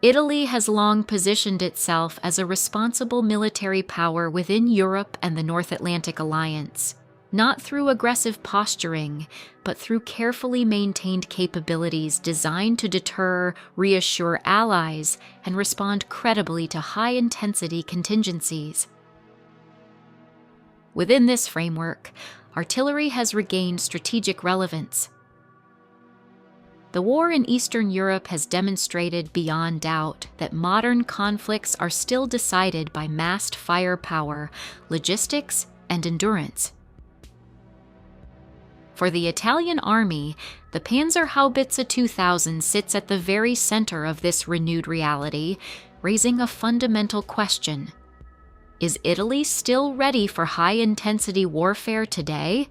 Italy has long positioned itself as a responsible military power within Europe and the North Atlantic Alliance, not through aggressive posturing, but through carefully maintained capabilities designed to deter, reassure allies, and respond credibly to high-intensity contingencies. Within this framework, artillery has regained strategic relevance. The war in Eastern Europe has demonstrated beyond doubt that modern conflicts are still decided by massed firepower, logistics, and endurance. For the Italian army, the Panzerhaubitze 2000 sits at the very center of this renewed reality, raising a fundamental question. Is Italy still ready for high-intensity warfare today?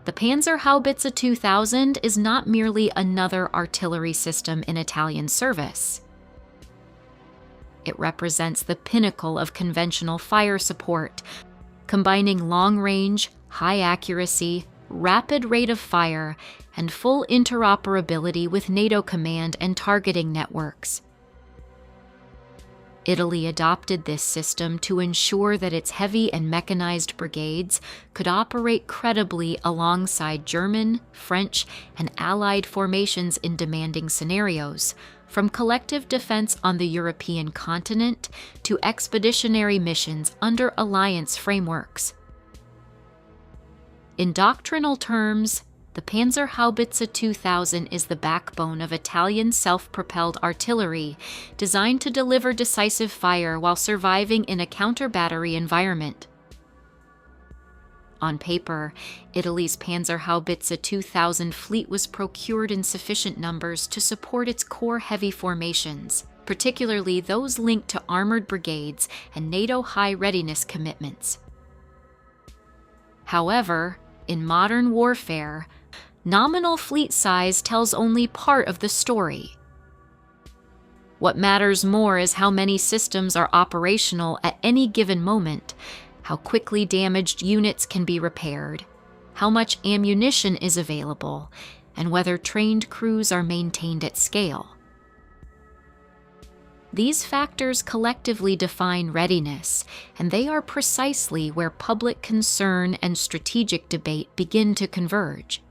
The Panzerhaubitze 2000 is not merely another artillery system in Italian service. It represents the pinnacle of conventional fire support, combining long-range, high accuracy, rapid rate of fire, and full interoperability with NATO command and targeting networks. Italy adopted this system to ensure that its heavy and mechanized brigades could operate credibly alongside German, French, and Allied formations in demanding scenarios, from collective defense on the European continent to expeditionary missions under alliance frameworks. In doctrinal terms, the Panzerhaubitze 2000 is the backbone of Italian self-propelled artillery, designed to deliver decisive fire while surviving in a counter-battery environment. On paper, Italy's Panzerhaubitze 2000 fleet was procured in sufficient numbers to support its core heavy formations, particularly those linked to armored brigades and NATO high readiness commitments. However, in modern warfare, nominal fleet size tells only part of the story. What matters more is how many systems are operational at any given moment, how quickly damaged units can be repaired, how much ammunition is available, and whether trained crews are maintained at scale. These factors collectively define readiness, and they are precisely where public concern and strategic debate begin to converge.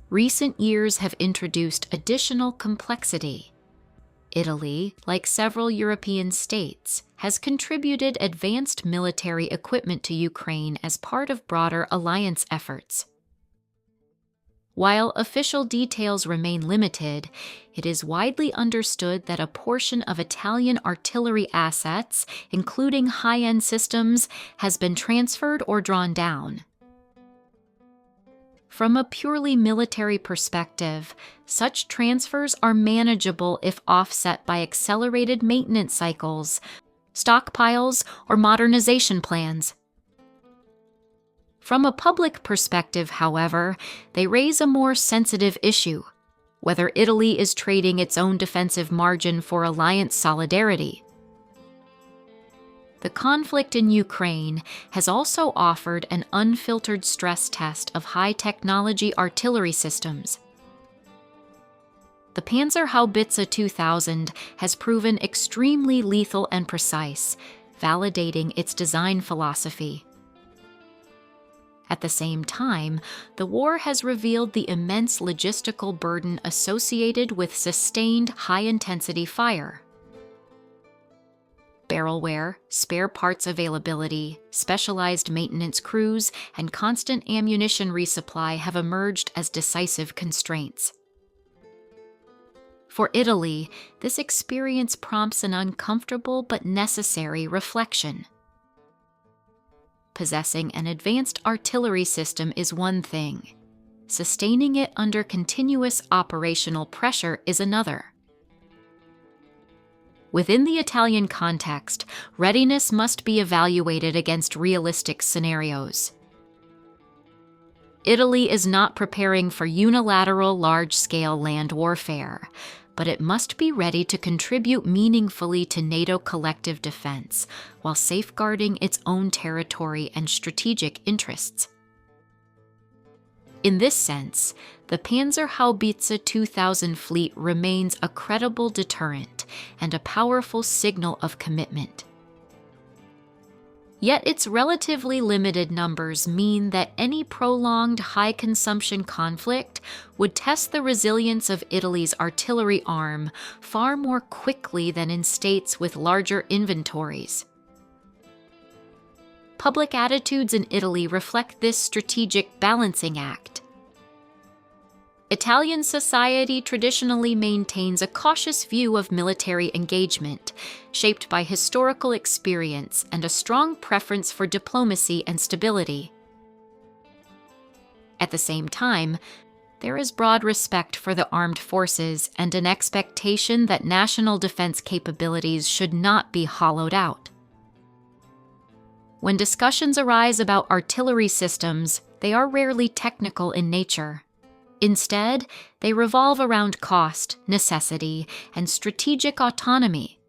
Recent years have introduced additional complexity. Italy, like several European states, has contributed advanced military equipment to Ukraine as part of broader alliance efforts. While official details remain limited, it is widely understood that a portion of Italian artillery assets, including high-end systems, has been transferred or drawn down. From a purely military perspective, such transfers are manageable if offset by accelerated maintenance cycles, stockpiles, or modernization plans. From a public perspective, however, they raise a more sensitive issue: whether Italy is trading its own defensive margin for alliance solidarity. The conflict in Ukraine has also offered an unfiltered stress test of high-technology artillery systems. The Panzerhaubitze 2000 has proven extremely lethal and precise, validating its design philosophy. At the same time, the war has revealed the immense logistical burden associated with sustained high-intensity fire. Barrel wear, spare parts availability, specialized maintenance crews, and constant ammunition resupply have emerged as decisive constraints. For Italy, this experience prompts an uncomfortable but necessary reflection. Possessing an advanced artillery system is one thing. Sustaining it under continuous operational pressure is another. Within the Italian context, readiness must be evaluated against realistic scenarios. Italy is not preparing for unilateral large-scale land warfare, but it must be ready to contribute meaningfully to NATO collective defense while safeguarding its own territory and strategic interests. In this sense, the Panzerhaubitze 2000 fleet remains a credible deterrent and a powerful signal of commitment. Yet its relatively limited numbers mean that any prolonged high-consumption conflict would test the resilience of Italy's artillery arm far more quickly than in states with larger inventories. Public attitudes in Italy reflect this strategic balancing act. Italian society traditionally maintains a cautious view of military engagement, shaped by historical experience and a strong preference for diplomacy and stability. At the same time, there is broad respect for the armed forces and an expectation that national defense capabilities should not be hollowed out. When discussions arise about artillery systems, they are rarely technical in nature. Instead, they revolve around cost, necessity, and strategic autonomy.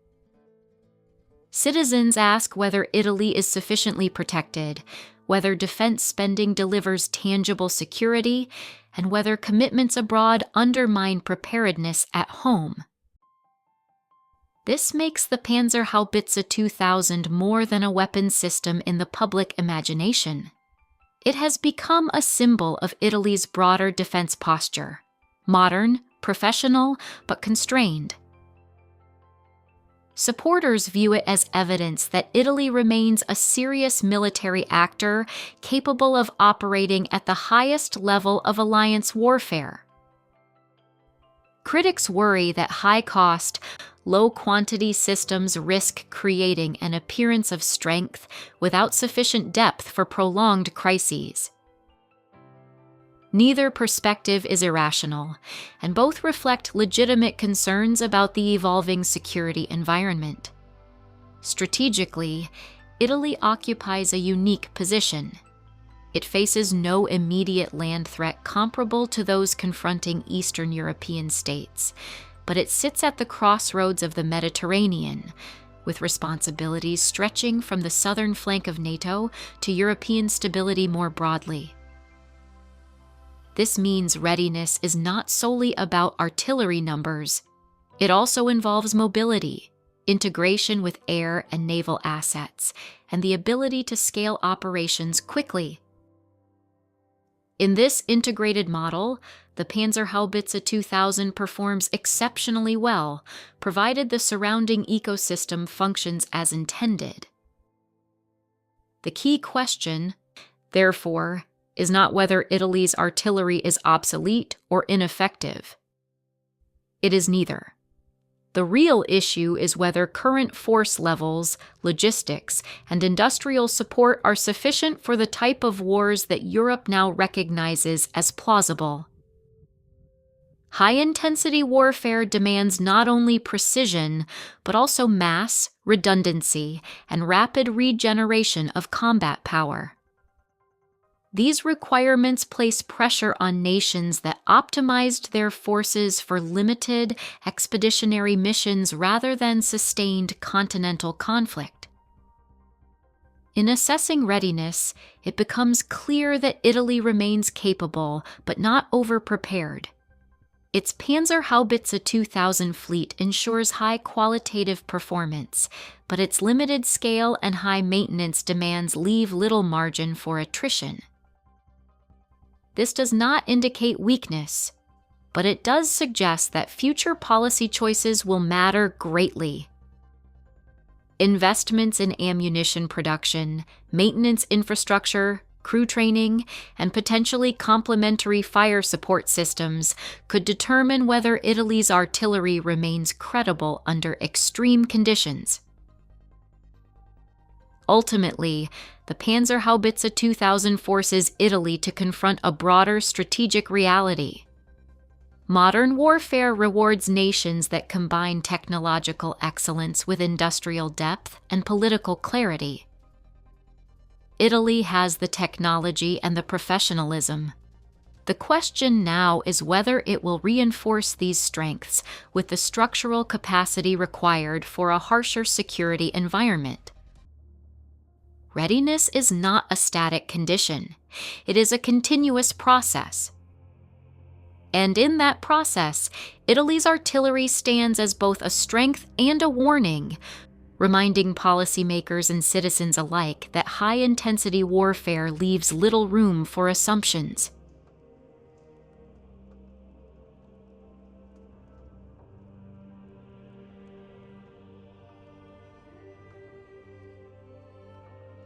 Citizens ask whether Italy is sufficiently protected, whether defense spending delivers tangible security, and whether commitments abroad undermine preparedness at home. This makes the Panzerhaubitze 2000 more than a weapon system in the public imagination. It has become a symbol of Italy's broader defense posture: modern, professional, but constrained. Supporters view it as evidence that Italy remains a serious military actor capable of operating at the highest level of alliance warfare. Critics worry that high-cost, low-quantity systems risk creating an appearance of strength without sufficient depth for prolonged crises. Neither perspective is irrational, and both reflect legitimate concerns about the evolving security environment. Strategically, Italy occupies a unique position. It faces no immediate land threat comparable to those confronting Eastern European states, but it sits at the crossroads of the Mediterranean, with responsibilities stretching from the southern flank of NATO to European stability more broadly. This means readiness is not solely about artillery numbers. It also involves mobility, integration with air and naval assets, and the ability to scale operations quickly. In this integrated model, the Panzerhaubitze 2000 performs exceptionally well, provided the surrounding ecosystem functions as intended. The key question, therefore, is not whether Italy's artillery is obsolete or ineffective. It is neither. The real issue is whether current force levels, logistics, and industrial support are sufficient for the type of wars that Europe now recognizes as plausible. High-intensity warfare demands not only precision, but also mass, redundancy, and rapid regeneration of combat power. These requirements place pressure on nations that optimized their forces for limited, expeditionary missions rather than sustained continental conflict. In assessing readiness, it becomes clear that Italy remains capable, but not over-prepared. Its Panzerhaubitze 2000 fleet ensures high qualitative performance, but its limited scale and high maintenance demands leave little margin for attrition. This does not indicate weakness, but it does suggest that future policy choices will matter greatly. Investments in ammunition production, maintenance infrastructure, crew training, and potentially complementary fire support systems could determine whether Italy's artillery remains credible under extreme conditions. Ultimately, the Panzerhaubitze 2000 forces Italy to confront a broader strategic reality. Modern warfare rewards nations that combine technological excellence with industrial depth and political clarity. Italy has the technology and the professionalism. The question now is whether it will reinforce these strengths with the structural capacity required for a harsher security environment. Readiness is not a static condition. It is a continuous process. And in that process, Italy's artillery stands as both a strength and a warning, reminding policymakers and citizens alike that high-intensity warfare leaves little room for assumptions.